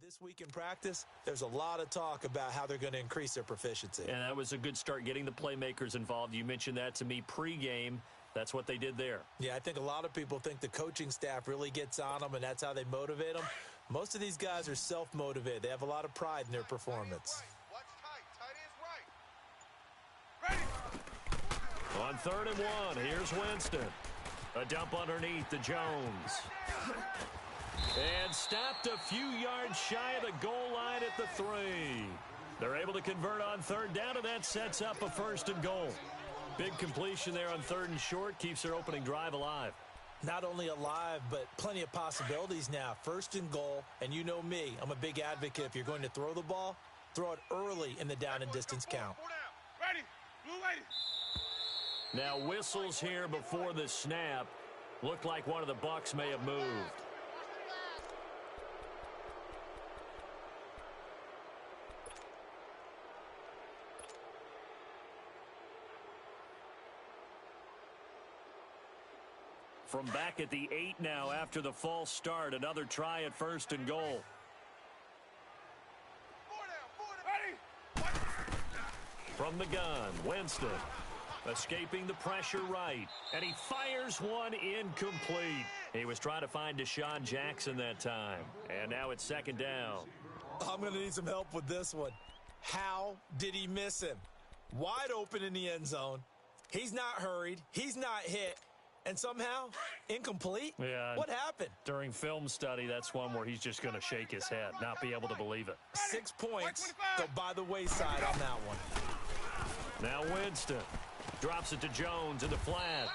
This week in practice, there's a lot of talk about how they're going to increase their proficiency. And that was a good start getting the playmakers involved. You mentioned that to me pregame. That's what they did there. Yeah, I think a lot of people think the coaching staff really gets on them, and that's how they motivate them. Most of these guys are self-motivated. They have a lot of pride in their performance. On 3rd and 1, here's Winston. A dump underneath to Jones. And stopped a few yards shy of the goal line at the 3. They're able to convert on 3rd down, and that sets up a 1st and goal. Big completion there on 3rd and short, keeps their opening drive alive. Not only alive, but plenty of possibilities now. 1st and goal, and you know me, I'm a big advocate. If you're going to throw the ball, throw it early in the down and distance count. Ready, blue lady. Now whistles here before the snap. Looked like one of the Bucs may have moved. From back at the 8 now after the false start. Another try at 1st and goal. From the gun, Winston. Escaping the pressure right. And he fires one incomplete. He was trying to find Deshaun Jackson that time. And now it's 2nd down. I'm going to need some help with this one. How did he miss him? Wide open in the end zone. He's not hurried. He's not hit. And somehow, incomplete? Yeah. What happened? During film study, that's one where he's just going to shake his head, not be able to believe it. 6 points go by the wayside on that one. Now Winston drops it to Jones in the flat.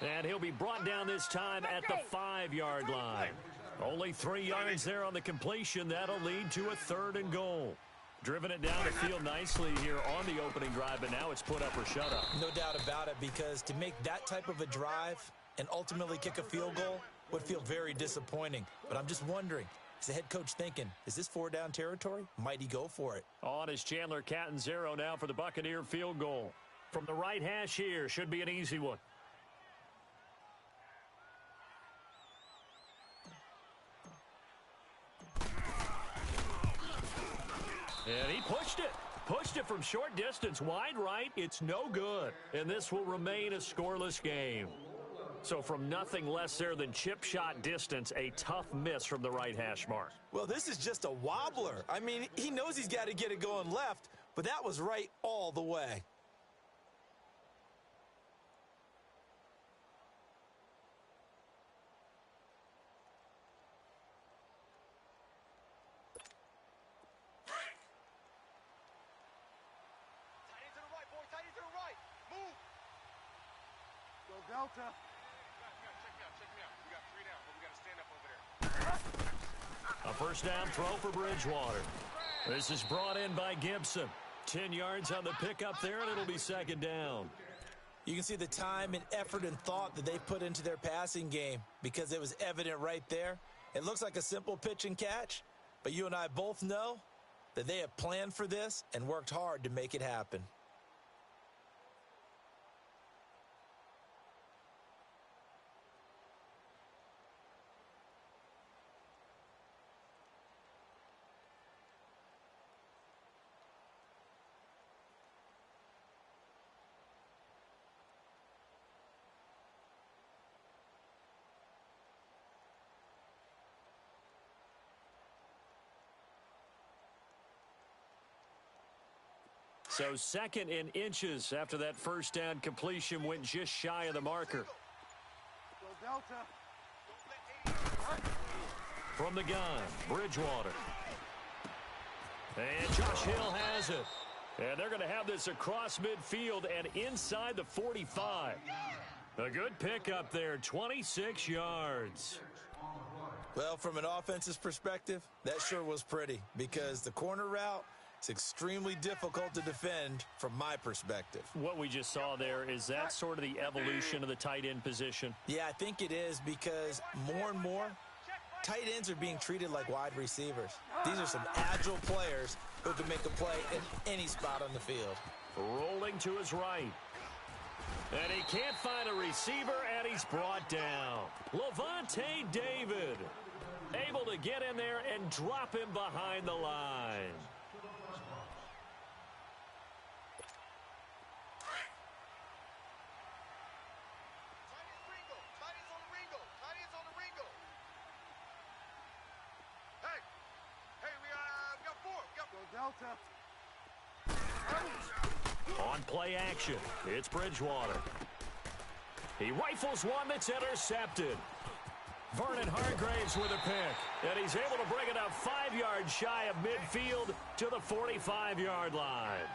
And he'll be brought down this time at the 5-yard line. Only 3 yards there on the completion. That'll lead to a 3rd and goal. Driven it down the field nicely here on the opening drive, but now it's put up or shut up. No doubt about it, because to make that type of a drive and ultimately kick a field goal would feel very disappointing. But I'm just wondering, is the head coach thinking, is this 4-down territory? Might he go for it? On is Chandler Catanzaro now for the Buccaneer field goal. From the right hash here, should be an easy one. And he pushed it. Pushed it from short distance, wide right. It's no good. And this will remain a scoreless game. So from nothing less there than chip shot distance, a tough miss from the right hash mark. Well, this is just a wobbler. I mean, he knows he's got to get it going left, but that was right all the way. Delta. Check me out. We got 3 down, but we got to stand up over there. A 1st down throw for Bridgewater. This is brought in by Gibson. 10 yards on the pickup there, and it'll be 2nd down. You can see the time and effort and thought that they put into their passing game, because it was evident right there. It looks like a simple pitch and catch, but you and I both know that they have planned for this and worked hard to make it happen. So 2nd and inches after that 1st down completion went just shy of the marker. Go Delta. From the gun, Bridgewater. And Josh Hill has it. And they're going to have this across midfield and inside the 45. A good pickup there, 26 yards. Well, from an offensive perspective, that sure was pretty, because the corner route, it's extremely difficult to defend from my perspective. What we just saw there, is that sort of the evolution of the tight end position? Yeah, I think it is, because more and more, tight ends are being treated like wide receivers. These are some agile players who can make a play in any spot on the field. Rolling to his right. And he can't find a receiver, and he's brought down. Levante David. Able to get in there and drop him behind the line. On play action, it's Bridgewater. He rifles one that's intercepted. Vernon Hargraves with a pick, and he's able to bring it up 5 yards shy of midfield to the 45-yard line.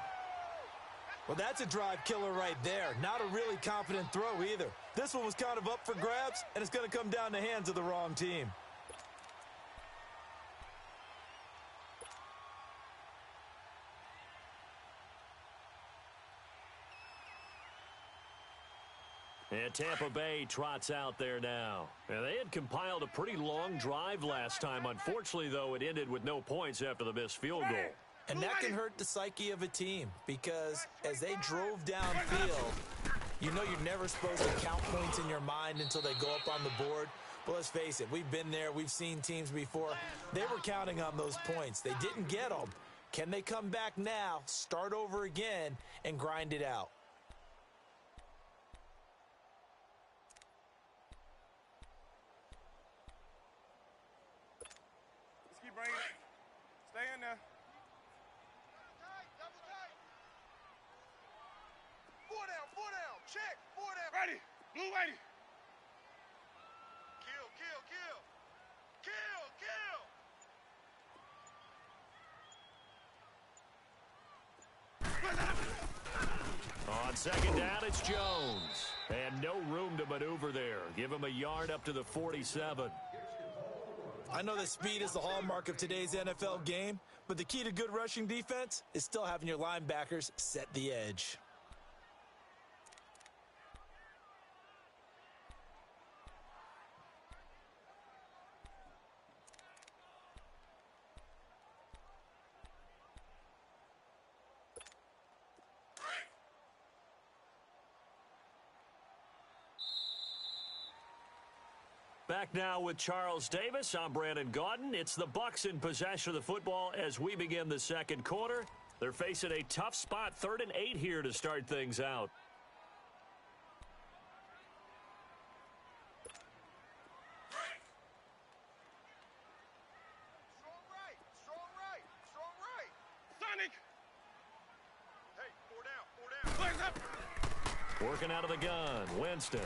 Well, that's a drive killer right there. Not a really confident throw either. This one was kind of up for grabs, and it's going to come down the hands of the wrong team. And Tampa Bay trots out there now. And they had compiled a pretty long drive last time. Unfortunately, though, it ended with no points after the missed field goal. And that can hurt the psyche of a team because as they drove downfield, you know you're never supposed to count points in your mind until they go up on the board. But let's face it, we've been there. We've seen teams before. They were counting on those points. They didn't get them. Can they come back now, start over again, and grind it out? Stay in there. Four down. Check. 4 down. Ready. Blue ready. Kill. On second down, it's Jones. And no room to maneuver there. Give him a yard up to the 47. I know that speed is the hallmark of today's NFL game, but the key to good rushing defense is still having your linebackers set the edge. Back now with Charles Davis. I'm Brandon Gaudin. It's the Bucs in possession of the football as we begin the second quarter. They're facing a tough spot, 3rd and 8 here to start things out. Strong right. Sonic. Hey, 4 down. Flags up. Working out of the gun, Winston.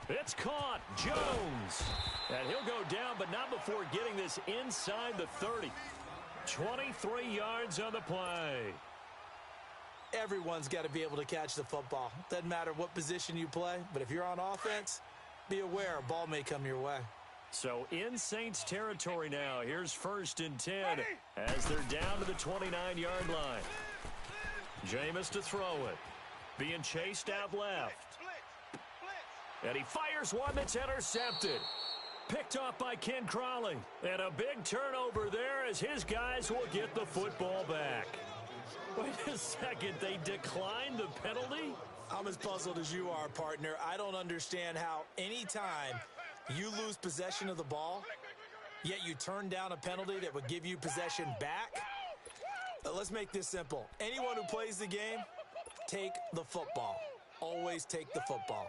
It's caught, Jones. And he'll go down, but not before getting this inside the 30. 23 yards on the play. Everyone's got to be able to catch the football. Doesn't matter what position you play, but if you're on offense, be aware a ball may come your way. So in Saints territory now. Here's 1st and 10 as they're down to the 29-yard line. Jameis to throw it. Being chased out left. And he fires one that's intercepted. Picked off by Ken Crawley. And a big turnover there as his guys will get the football back. Wait a second. They declined the penalty? I'm as puzzled as you are, partner. I don't understand how any time you lose possession of the ball, yet you turn down a penalty that would give you possession back. Let's make this simple. Anyone who plays the game, take the football. Always take the football.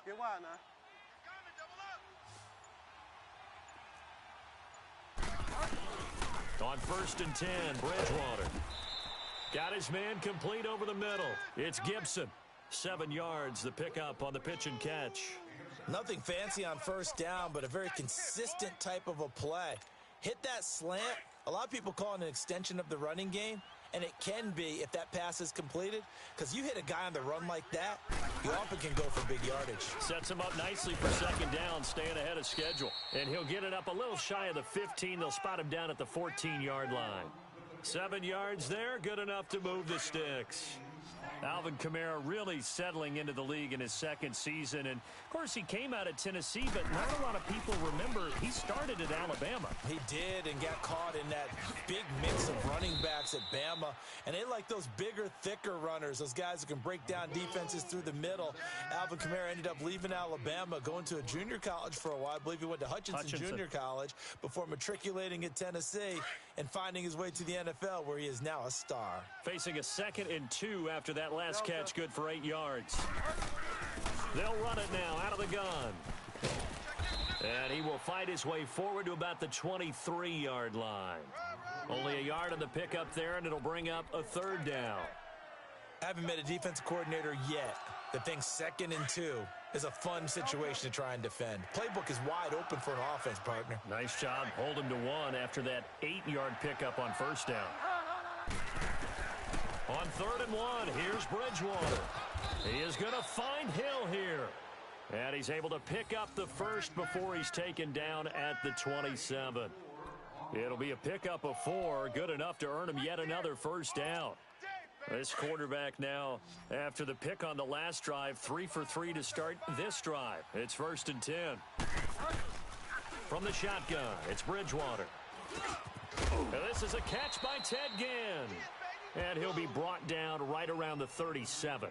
Get wide now. On 1st and 10, Bridgewater. Got his man complete over the middle. It's Gibson. 7 yards, the pickup on the pitch and catch. Nothing fancy on 1st down, but a very consistent type of a play. Hit that slant. A lot of people call it an extension of the running game, and it can be if that pass is completed, because you hit a guy on the run like that, you often can go for big yardage. Sets him up nicely for 2nd down, staying ahead of schedule. And he'll get it up a little shy of the 15. They'll spot him down at the 14-yard line. 7 yards there, good enough to move the sticks. Alvin Kamara really settling into the league in his 2nd season. And, of course, he came out of Tennessee, but not a lot of people remember he started at Alabama. He did and got caught in that big mix of running backs at Bama. And they like those bigger, thicker runners, those guys who can break down defenses through the middle. Alvin Kamara ended up leaving Alabama, going to a junior college for a while. I believe he went to Hutchinson Junior College before matriculating at Tennessee and finding his way to the NFL, where he is now a star. Facing a 2nd and 2 after that last catch, good for 8 yards. They'll run it now out of the gun. And he will fight his way forward to about the 23-yard line. Only a yard on the pickup there, and it'll bring up a 3rd down. I haven't met a defensive coordinator yet that thinks 2nd and 2 is a fun situation to try and defend. Playbook is wide open for an offense, partner. Nice job. Hold him to 1 after that 8-yard pickup on 1st down. On 3rd and 1, here's Bridgewater. He is going to find Hill here. And he's able to pick up the 1st before he's taken down at the 27. It'll be a pickup of 4, good enough to earn him yet another 1st down. This quarterback now, after the pick on the last drive, 3 for 3 to start this drive. It's 1st and 10. From the shotgun, it's Bridgewater. And this is a catch by Ted Ginn. And he'll be brought down right around the 37.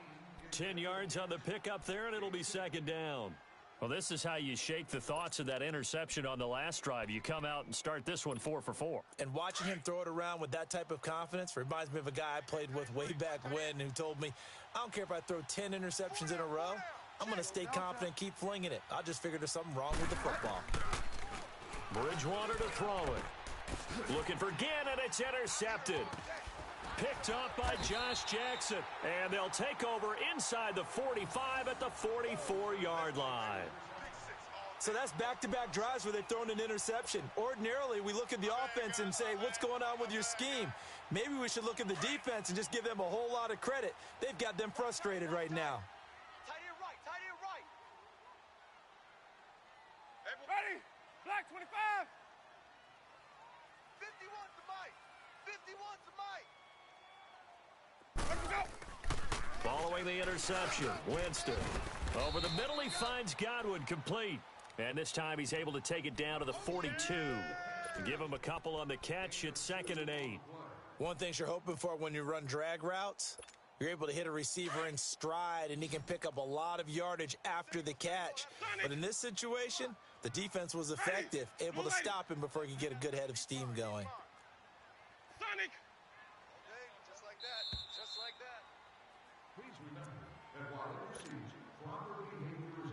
10 yards on the pickup there, and it'll be 2nd down. Well, this is how you shake the thoughts of that interception on the last drive. You come out and start this one 4 for 4. And watching him throw it around with that type of confidence reminds me of a guy I played with way back when who told me, I don't care if I throw 10 interceptions in a row. I'm going to stay confident, keep flinging it. I just figured there's something wrong with the football. Bridgewater to throw it. Looking for Ginn, and it's intercepted. Picked up by Josh Jackson. And they'll take over inside the 45 at the 44-yard line. So that's back-to-back drives where they've thrown an interception. Ordinarily, we look at the offense and say, what's going on with your scheme? Maybe we should look at the defense and just give them a whole lot of credit. They've got them frustrated right now. Tight end right, tight end right. Ready? Black 25. 51's the mic. 51's the mic. Let's go. Following the interception, Winston. Over the middle, he finds Godwin complete. And this time he's able to take it down to the 42. Give him a couple on the catch. It's 2nd and 8. One thing you're hoping for when you run drag routes, you're able to hit a receiver in stride, and he can pick up a lot of yardage after the catch. But in this situation, the defense was effective, able to stop him before he could get a good head of steam going. Sonic. Okay, just like that. Just like that.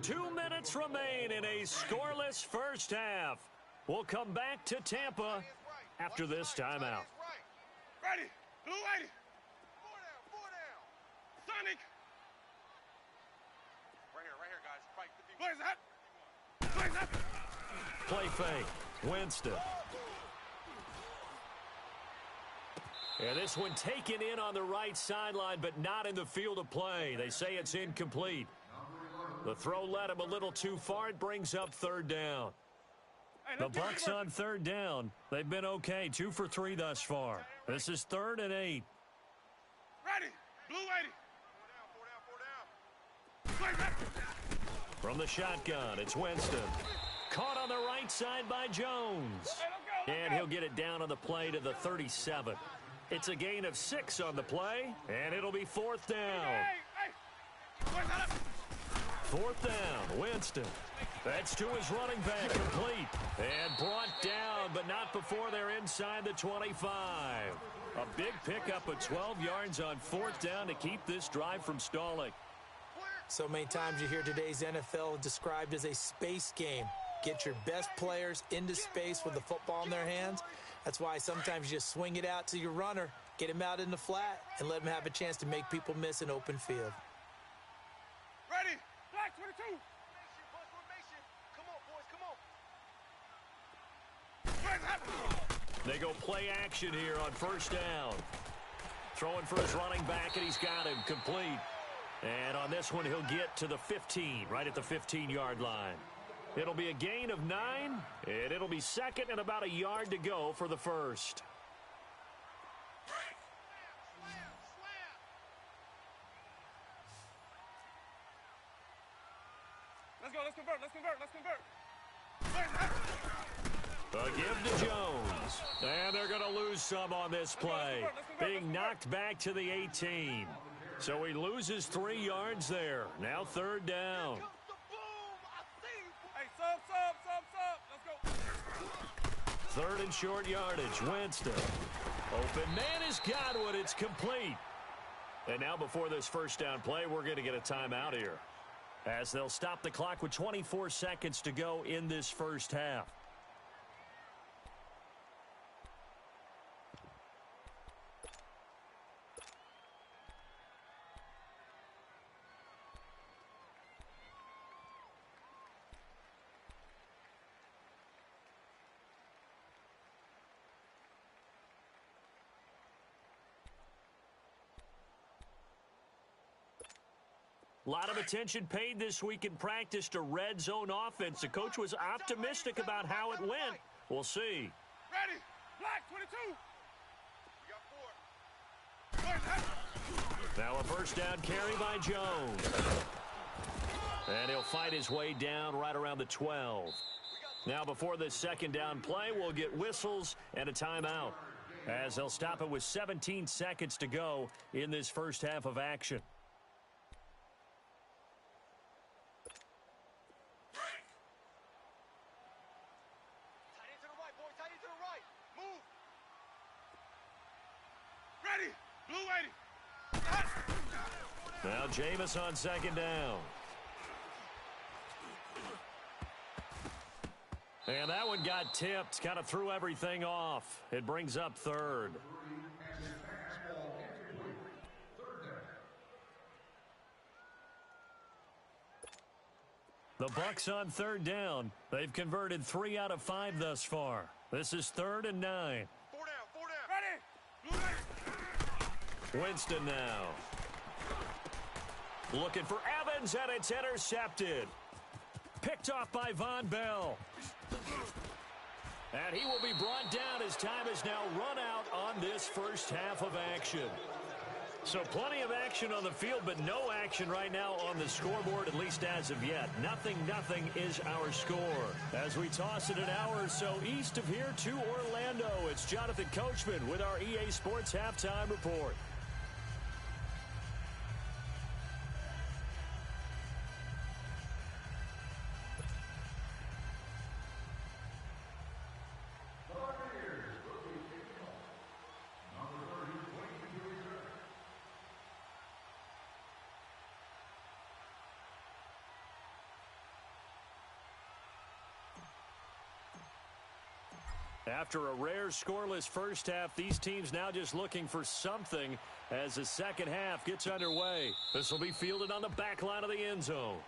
2 minutes remain in a scoreless first half. We'll come back to Tampa after this timeout. Ready. Blue 80. 4 down. Sonic. Right here, guys. Fight 50. What is that? What is that? Play fake. Winston. And this one taken in on the right sideline, but not in the field of play. They say it's incomplete. The throw led him a little too far. It brings up 3rd down. The Bucs on 3rd down. They've been okay. 2 for 3 thus far. This is 3rd and 8. Ready. Blue 80. 4 down. From the shotgun, it's Winston. Caught on the right side by Jones. And he'll get it down on the play to the 37. It's a gain of 6 on the play, and it'll be 4th down. 4th down, Winston. That's to his running back, complete. And brought down, but not before they're inside the 25. A big pickup of 12 yards on 4th down to keep this drive from stalling. So many times you hear today's NFL described as a space game. Get your best players into space with the football in their hands. That's why sometimes you just swing it out to your runner, get him out in the flat, and let him have a chance to make people miss an open field. Ready? Black 22. Come on, boys, come on. They go play action here on first down. Throwing for his running back, and he's got him complete. And on this one, he'll get to the 15, right at the 15-yard line. It'll be a gain of 9, and it'll be second and about a yard to go for the first. Let's go, let's convert. A give to Jones. And they're going to lose some on this play. Being knocked back to the 18. So he loses 3 yards there. Now third down. Hey, sub. Let's go. Third and short yardage. Winston. Open man is Godwin. It's complete. And now before this first down play, we're going to get a timeout here, as they'll stop the clock with 24 seconds to go in this first half. A lot of attention paid this week in practice to red zone offense. The coach was optimistic about how it went. We'll see. Ready? Black 22. Now a first down carry by Jones. And he'll fight his way down right around the 12. Now before this second down play, we'll get whistles and a timeout, as they'll stop it with 17 seconds to go in this first half of action. Now Jameis on second down. And that one got tipped, kind of threw everything off. It brings up third. The Bucs on third down. They've converted 3 out of 5 thus far. This is 3rd and 9. 4 down. Ready? Winston now. Looking for Evans, and it's intercepted. Picked off by Von Bell. And he will be brought down as time is now run out on this first half of action. So plenty of action on the field, but no action right now on the scoreboard, at least as of yet. 0-0 is our score. As we toss it an hour or so east of here to Orlando, it's Jonathan Coachman with our EA Sports Halftime Report. After a rare scoreless first half, these teams now just looking for something as the second half gets underway. This will be fielded on the back line of the end zone.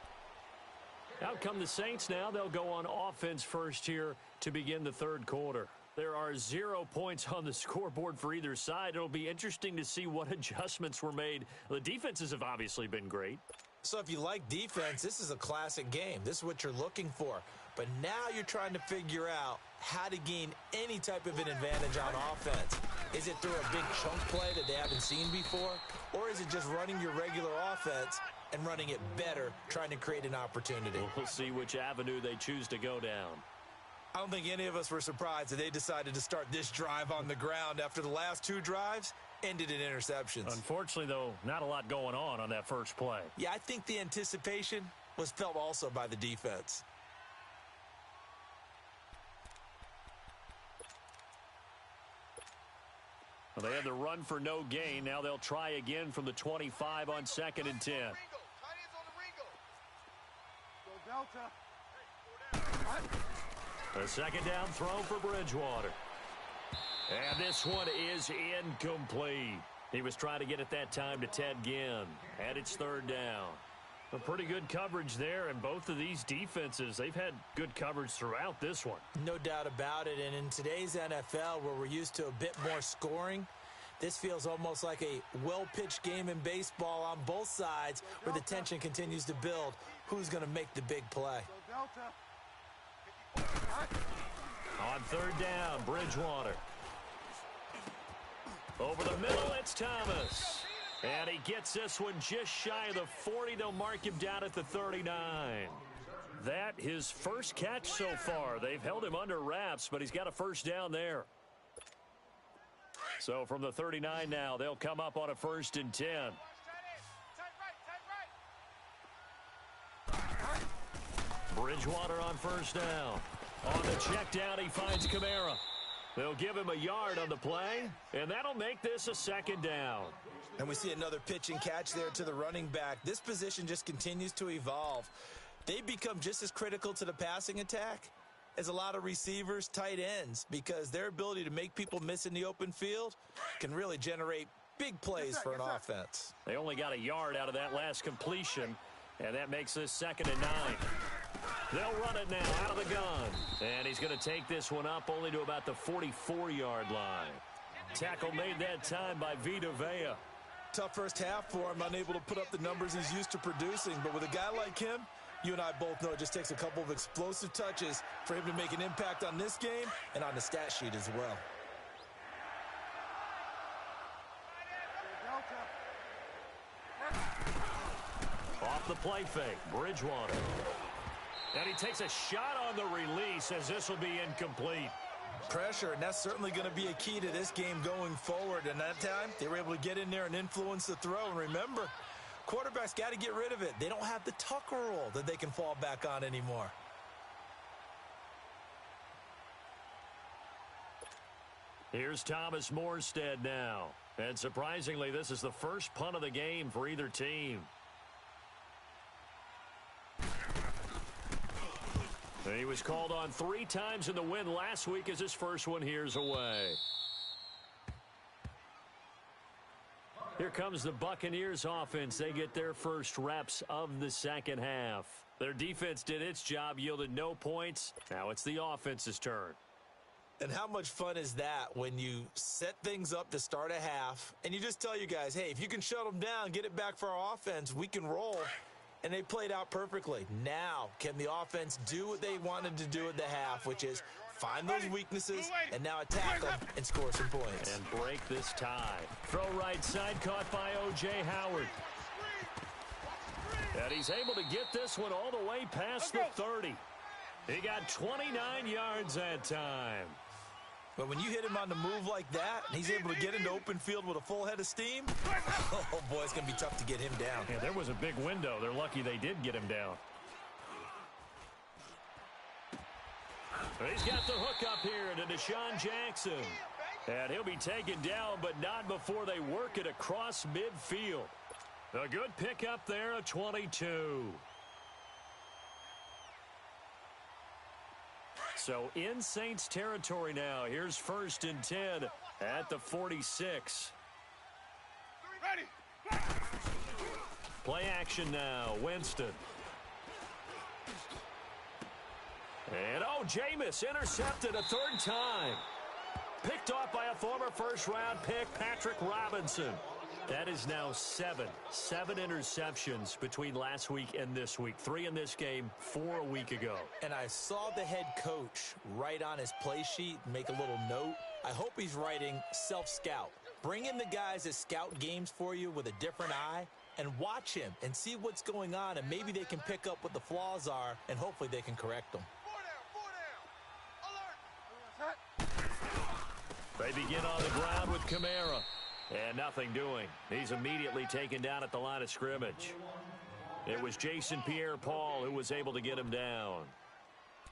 Out come the Saints now. They'll go on offense first here to begin the third quarter. There are 0 points on the scoreboard for either side. It'll be interesting to see what adjustments were made. The defenses have obviously been great. So if you like defense, this is a classic game. This is what you're looking for. But now you're trying to figure out how to gain any type of an advantage on offense. Is it through a big chunk play that they haven't seen before? Or is it just running your regular offense and running it better, trying to create an opportunity? We'll see which avenue they choose to go down. I don't think any of us were surprised that they decided to start this drive on the ground after the last 2 drives ended in interceptions. Unfortunately, though, not a lot going on that first play. Yeah, I think the anticipation was felt also by the defense. Well, they had the run for no gain. Now they'll try again from the 25 on 2nd and 10. A second down throw for Bridgewater. And this one is incomplete. He was trying to get it that time to Ted Ginn. And it's third down. A pretty good coverage there, and both of these defenses, they've had good coverage throughout this one. No doubt about it, and in today's NFL, where we're used to a bit more scoring, this feels almost like a well-pitched game in baseball on both sides where the tension continues to build. Who's going to make the big play? On third down, Bridgewater. Over the middle, it's Thomas. And he gets this one just shy of the 40. They'll mark him down at the 39. That his first catch so far. They've held him under wraps, but he's got a first down there. So from the 39 now, they'll come up on a 1st and 10. Bridgewater on first down. On the check down, he finds Kamara. They'll give him a yard on the play, and that'll make this a second down. And we see another pitch and catch there to the running back. This position just continues to evolve. They become just as critical to the passing attack as a lot of receivers, tight ends, because their ability to make people miss in the open field can really generate big plays for an offense. They only got a yard out of that last completion, and that makes this 2nd and 9. They'll run it now out of the gun. And he's going to take this one up only to about the 44-yard line. Tackle made that time by Vita Vea. Tough first half for him, unable to put up the numbers he's used to producing. But with a guy like him, you and I both know it just takes a couple of explosive touches for him to make an impact on this game and on the stat sheet as well. Off the play fake, Bridgewater. And he takes a shot on the release as this will be incomplete. Pressure, and that's certainly going to be a key to this game going forward. And that time, they were able to get in there and influence the throw. And remember, quarterbacks got to get rid of it. They don't have the Tucker rule that they can fall back on anymore. Here's Thomas Morstead now. And surprisingly, this is the first punt of the game for either team. He was called on 3 times in the win last week as his first one here's away. Here comes the Buccaneers offense. They get their first reps of the second half. Their defense did its job, yielded no points. Now it's the offense's turn. And how much fun is that when you set things up to start a half and you just tell you guys, hey, if you can shut them down, get it back for our offense, we can roll. And they played out perfectly. Now, can the offense do what they wanted to do at the half, which is find those weaknesses and now attack them and score some points. And break this tie. Throw right side, caught by O.J. Howard. And he's able to get this one all the way past the 30. He got 29 yards that time. But when you hit him on the move like that, and he's able to get into open field with a full head of steam, oh boy, it's going to be tough to get him down. Yeah, there was a big window. They're lucky they did get him down. He's got the hook up here to Deshaun Jackson. And he'll be taken down, but not before they work it across midfield. A good pickup there, a 22. So in Saints territory now. Here's 1st and 10 at the 46. Ready. Play action now. Winston. And Jameis intercepted a 3rd time. Picked off by a former first-round pick, Patrick Robinson. That is now 7 interceptions between last week and this week. 3 in this game, 4 a week ago. And I saw the head coach write on his play sheet, make a little note. I hope he's writing self-scout. Bring in the guys that scout games for you with a different eye and watch him and see what's going on, and maybe they can pick up what the flaws are, and hopefully they can correct them. 4 down. Alert. They begin on the ground with Kamara. And nothing doing. He's immediately taken down at the line of scrimmage. It was Jason Pierre-Paul who was able to get him down.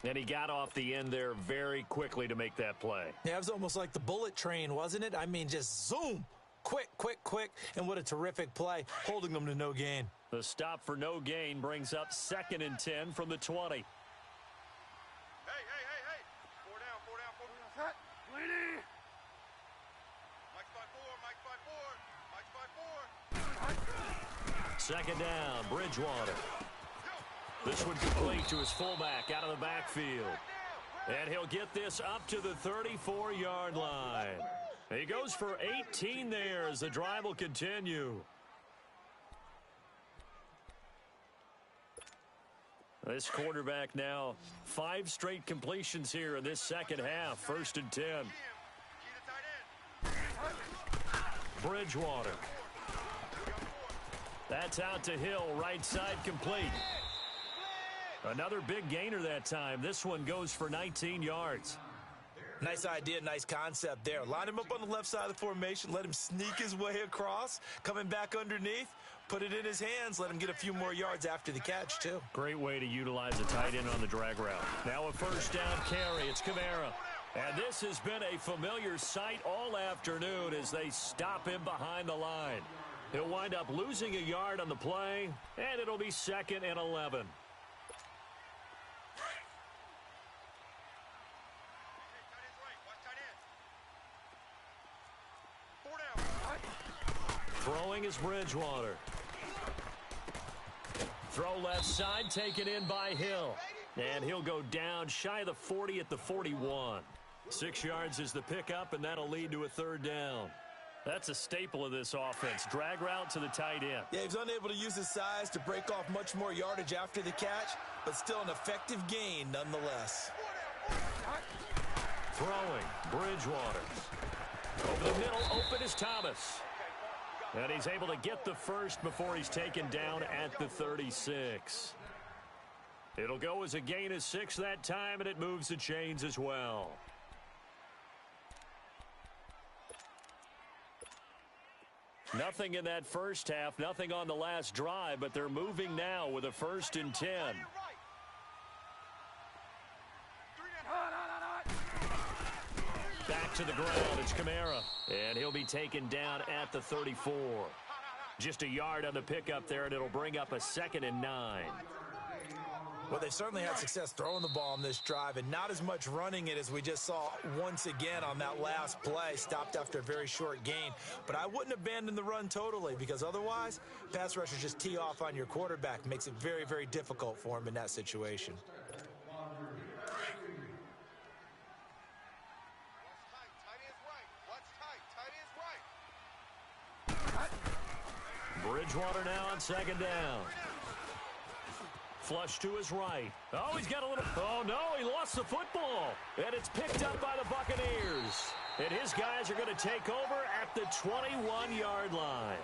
And he got off the end there very quickly to make that play. Yeah, it was almost like the bullet train, wasn't it? I mean, just zoom. Quick, and what a terrific play, holding them to no gain. The stop for no gain brings up 2nd and 10 from the 20. Hey. 4 down. Hut. Bleedy. Mike's by 4. 2nd down, Bridgewater. This one complete to his fullback out of the backfield. And he'll get this up to the 34-yard line. He goes for 18 there as the drive will continue. This quarterback now 5 straight completions here in this second half. 1st and 10. Bridgewater. That's out to Hill, right side complete. Another big gainer that time. This one goes for 19 yards. Nice idea, nice concept there. Line him up on the left side of the formation, let him sneak his way across, coming back underneath, put it in his hands, let him get a few more yards after the catch, too. Great way to utilize a tight end on the drag route. Now a 1st down carry. It's Kamara. And this has been a familiar sight all afternoon as they stop him behind the line. He'll wind up losing a yard on the play, and it'll be 2nd and 11. Throwing is Bridgewater. Throw left side, taken in by Hill. And he'll go down shy of the 40 at the 41. 6 yards is the pickup, and that'll lead to a 3rd down. That's a staple of this offense. Drag route to the tight end. Yeah, he's unable to use his size to break off much more yardage after the catch, but still an effective gain nonetheless. Throwing, Bridgewater. Over the middle, open is Thomas. And he's able to get the first before he's taken down at the 36. It'll go as a gain of 6 that time, and it moves the chains as well. Nothing in that first half, nothing on the last drive, but they're moving now with a 1st and 10. Back to the ground, it's Kamara. And he'll be taken down at the 34. Just a yard on the pickup there, and it'll bring up a 2nd and 9. Well, they've certainly had success throwing the ball on this drive, and not as much running it as we just saw once again on that last play, stopped after a very short gain. But I wouldn't abandon the run totally, because otherwise, pass rushers just tee off on your quarterback. Makes it very, very difficult for him in that situation. Bridgewater now on 2nd down. Flush to his right. Oh, he's got a little... Oh, no, he lost the football. And it's picked up by the Buccaneers. And his guys are going to take over at the 21-yard line.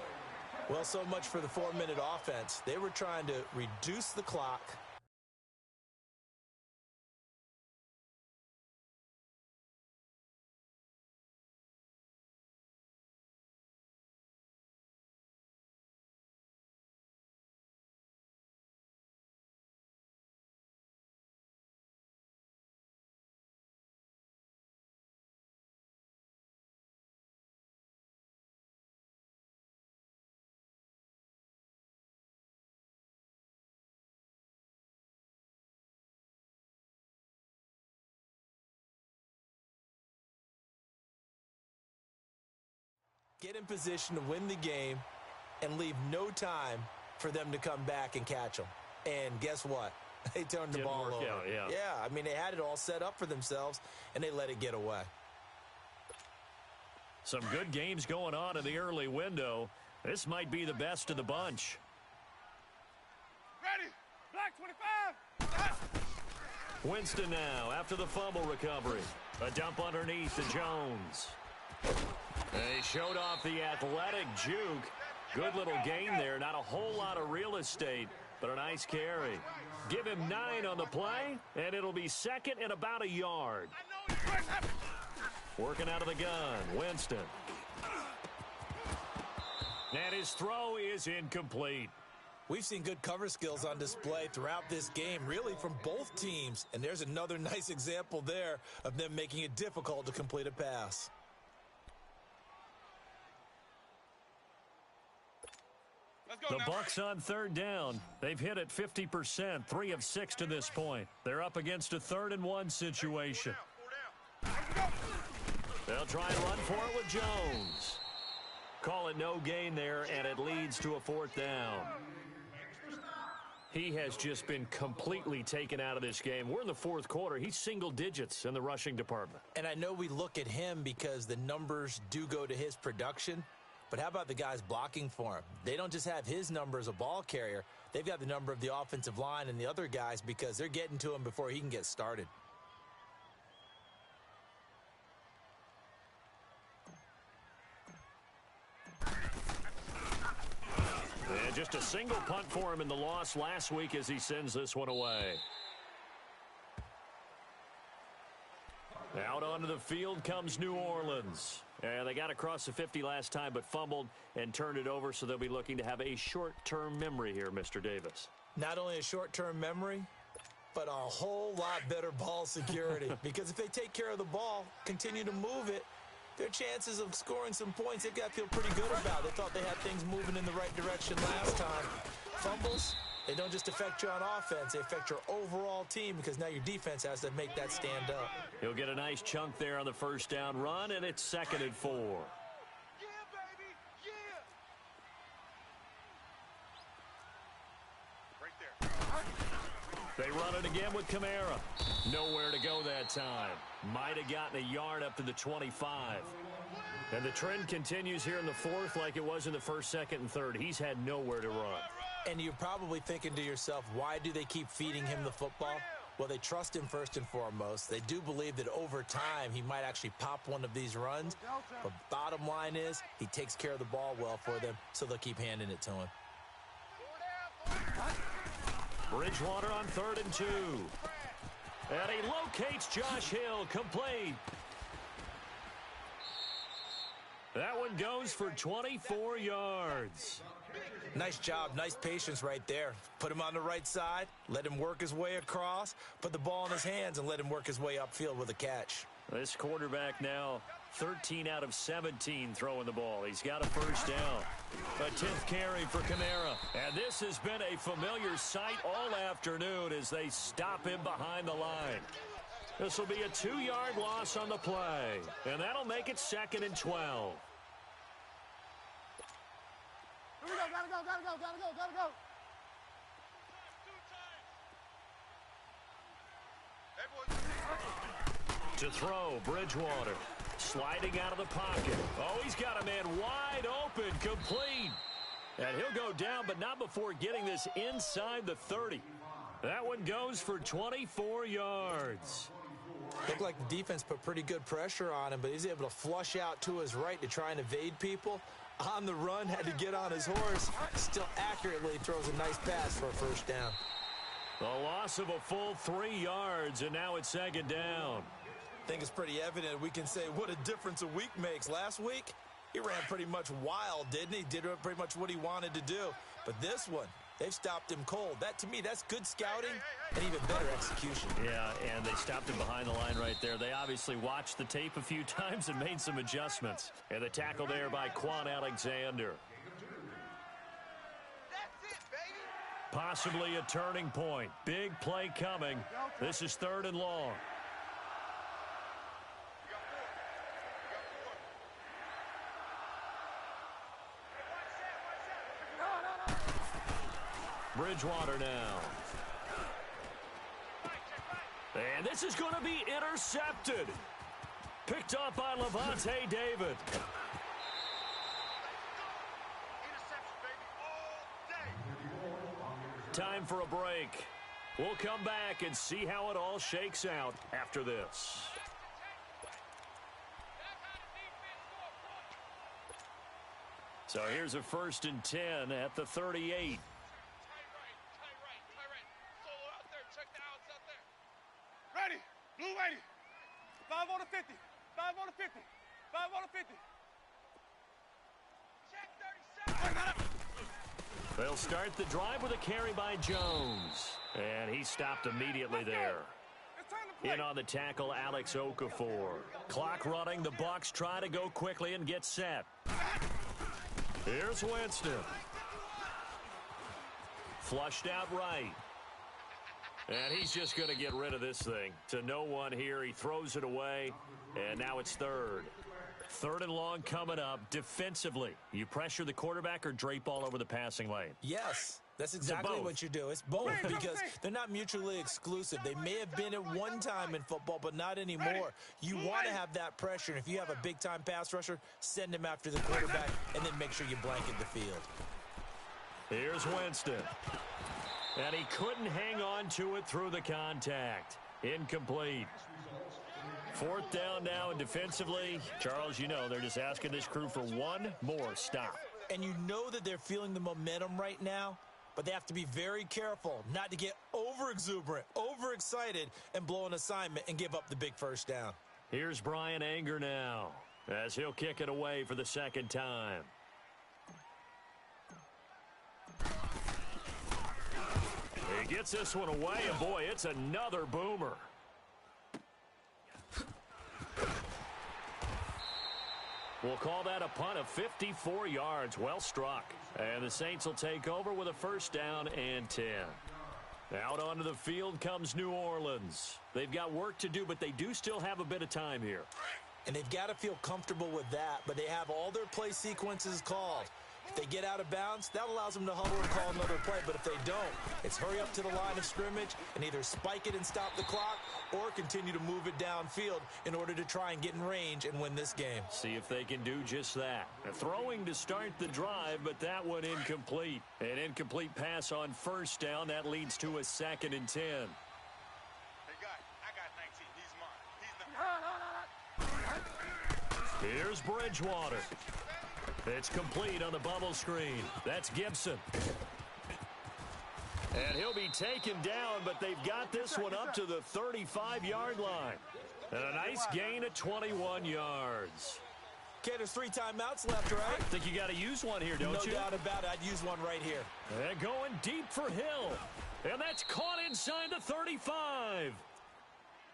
Well, so much for the 4-minute offense. They were trying to reduce the clock. Get in position to win the game and leave no time for them to come back and catch them. And guess what? They turned the ball over. Yeah, I mean, they had it all set up for themselves, and they let it get away. Some good games going on in the early window. This might be the best of the bunch. Ready. Black 25. Winston now after the fumble recovery. A dump underneath to Jones. They showed off the athletic juke. Good little gain there. Not a whole lot of real estate, but a nice carry. Give him 9 on the play, and it'll be 2nd and about a yard. Working out of the gun, Winston. And his throw is incomplete. We've seen good cover skills on display throughout this game, really from both teams. And there's another nice example there of them making it difficult to complete a pass. Let's go The now. Bucks on third down. They've hit it 50%, 3 of 6 to this point. They're up against a 3rd-and-1 situation. They'll try and run for it with Jones. Call it no gain there, and it leads to a 4th down. He has just been completely taken out of this game. We're in the 4th quarter. He's single digits in the rushing department. And I know we look at him because the numbers do go to his production, but how about the guys blocking for him? They don't just have his number as a ball carrier. They've got the number of the offensive line and the other guys because they're getting to him before he can get started. And just a single punt for him in the loss last week as he sends this one away. Out onto the field comes New Orleans. And they got across the 50 last time but fumbled and turned it over, so they'll be looking to have a short-term memory here, Mr. Davis. Not only a short-term memory, but a whole lot better ball security. Because if they take care of the ball, continue to move it, their chances of scoring some points, they've got to feel pretty good about. They thought they had things moving in the right direction last time. Fumbles, they don't just affect you on offense. They affect your overall team because now your defense has to make that stand up. He'll get a nice chunk there on the first down run, and it's 2nd and 4. Yeah, baby. Yeah. Right there. They run it again with Kamara. Nowhere to go that time. Might have gotten a yard up to the 25. And the trend continues here in the 4th like it was in the 1st, 2nd, and 3rd. He's had nowhere to run. And you're probably thinking to yourself, why do they keep feeding him the football? Well, they trust him first and foremost. They do believe that over time he might actually pop one of these runs. But bottom line is he takes care of the ball well for them, so they'll keep handing it to him. Bridgewater on 3rd and 2. And he locates Josh Hill, complete. That one goes for 24 yards. Nice job, nice patience right there. Put him on the right side, let him work his way across, put the ball in his hands, and let him work his way upfield with a catch. This quarterback now 13 out of 17 throwing the ball. He's got a first down. A 10th carry for Kamara. And this has been a familiar sight all afternoon as they stop him behind the line. This will be a 2-yard loss on the play. And that'll make it 2nd and 12. Here we go, gotta go. To throw, Bridgewater. Sliding out of the pocket. Oh, he's got a man wide open, complete. And he'll go down, but not before getting this inside the 30. That one goes for 24 yards. Looked like the defense put pretty good pressure on him, but he's able to flush out to his right to try and evade people. On the run, had to get on his horse. Still accurately throws a nice pass for a first down. The loss of a full 3 yards, and now it's 2nd down. I think it's pretty evident we can say what a difference a week makes. Last week, he ran pretty much wild, didn't he? Did pretty much what he wanted to do. But this one, they've stopped him cold. That, to me, that's good scouting and even better execution. Yeah, and they stopped him behind the line right there. They obviously watched the tape a few times and made some adjustments. And the tackle there by Quan Alexander. That's it, baby. Possibly a turning point. Big play coming. This is 3rd and long. Bridgewater now. And this is going to be intercepted. Picked up by Levante David. Interception, baby, all day. Time for a break. We'll come back and see how it all shakes out after this. So here's a 1st and 10 at the 38. Ready. Blue ready. 5 on the 50. 5 on the 50. 5 on the 50. Check 37. They'll start the drive with a carry by Jones. And he stopped immediately there. It's time to play. In on the tackle, Alex Okafor. Clock running. The Bucs try to go quickly and get set. Here's Winston. Flushed out right. And he's just going to get rid of this thing. To no one here. He throws it away. And now it's third. Third and long coming up. Defensively, you pressure the quarterback or drape all over the passing lane? Yes, that's exactly what you do. It's both because they're not mutually exclusive. They may have been at one time in football, but not anymore. You want to have that pressure. And if you have a big-time pass rusher, send him after the quarterback and then make sure you blanket the field. Here's Winston. And he couldn't hang on to it through the contact. Incomplete. Fourth down now, and defensively, Charles, you know, they're just asking this crew for one more stop. And you know that they're feeling the momentum right now, but they have to be very careful not to get over-exuberant, overexcited, and blow an assignment and give up the big first down. Here's Brian Anger now, as he'll kick it away for the second time. He gets this one away, and boy, it's another boomer. We'll call that a punt of 54 yards. Well struck. And the Saints will take over with a first down and 10. Out onto the field comes New Orleans. They've got work to do, but they do still have a bit of time here. And they've got to feel comfortable with that, but they have all their play sequences called. If they get out of bounds, that allows them to huddle and call another play. But if they don't, it's hurry up to the line of scrimmage and either spike it and stop the clock or continue to move it downfield in order to try and get in range and win this game. See if they can do just that. Throwing to start the drive, but that one incomplete. An incomplete pass on first down. That leads to a 2nd and 10. Hey, guy, I got 19. He's not. Here's Bridgewater. It's complete on the bubble screen. That's Gibson. And he'll be taken down, but they've got this one up to the 35-yard line. And a nice gain of 21 yards. Okay, there's 3 timeouts left, right? I think you got to use one here, don't you? No doubt about it. I'd use one right here. And going deep for Hill. And that's caught inside the 35.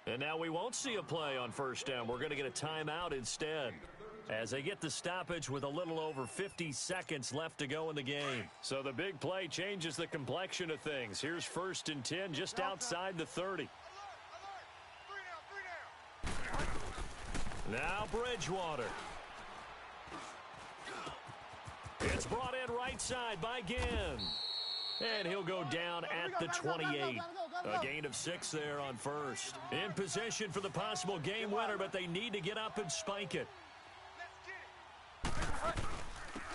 And now we won't see a play on first down. We're going to get a timeout instead, as they get the stoppage with a little over 50 seconds left to go in the game. So the big play changes the complexion of things. Here's 1st and 10 just outside the 30. Now Bridgewater. It's brought in right side by Ginn. And he'll go down at the 28. A gain of 6 there on first. In position for the possible game winner, but they need to get up and spike it.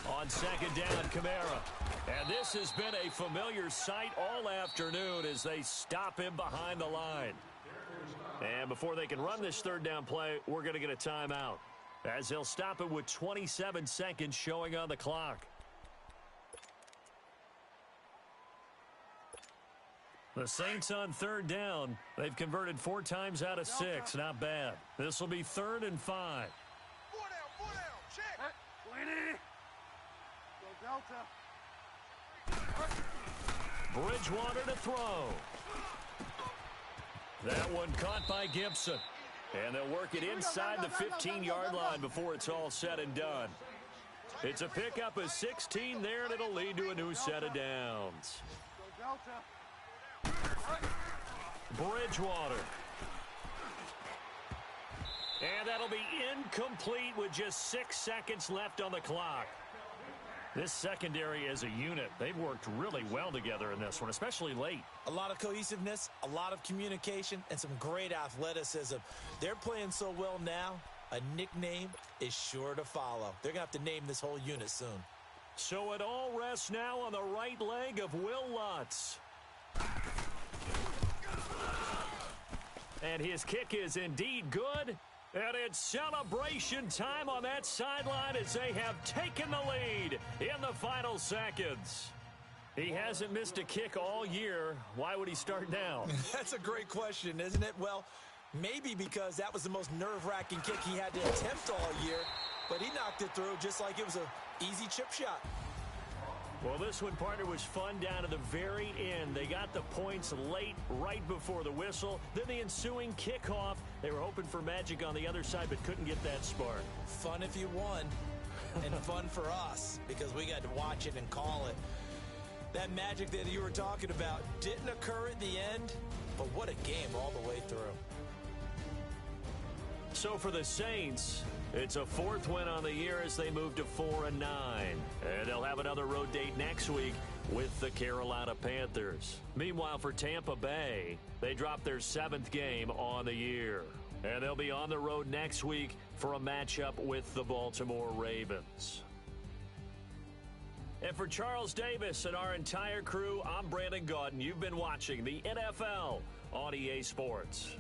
On 2nd down, Kamara. And this has been a familiar sight all afternoon as they stop him behind the line. And before they can run this 3rd down play, we're going to get a timeout, as they'll stop it with 27 seconds showing on the clock. The Saints on 3rd down. They've converted 4 times out of 6. Not bad. This will be 3rd and 5. 4 down, check. 20. Go Delta. Bridgewater to throw. That one caught by Gibson. And they'll work it inside the 15-yard line before it's all said and done. It's a pickup of 16 there, and it'll lead to a new set of downs. Go Delta. Bridgewater. And that'll be incomplete with just 6 seconds left on the clock. This secondary as a unit, they've worked really well together in this one, especially late. A lot of cohesiveness, a lot of communication, and some great athleticism. They're playing so well now, a nickname is sure to follow. They're going to have to name this whole unit soon. So it all rests now on the right leg of Will Lutz. And his kick is indeed good. And it's celebration time on that sideline as they have taken the lead in the final seconds. He hasn't missed a kick all year. Why would he start now? That's a great question, isn't it? Well, maybe because that was the most nerve-wracking kick he had to attempt all year, but he knocked it through just like it was an easy chip shot. Well, this one, partner, was fun down to the very end. They got the points late, right before the whistle. Then the ensuing kickoff. They were hoping for magic on the other side, but couldn't get that spark. Fun if you won, and fun for us, because we got to watch it and call it. That magic that you were talking about didn't occur at the end, but what a game all the way through. So for the Saints, it's a 4th win on the year as they move to 4-9. And they'll have another road date next week with the Carolina Panthers. Meanwhile, for Tampa Bay, they dropped their 7th game on the year. And they'll be on the road next week for a matchup with the Baltimore Ravens. And for Charles Davis and our entire crew, I'm Brandon Gaudin. You've been watching the NFL on EA Sports.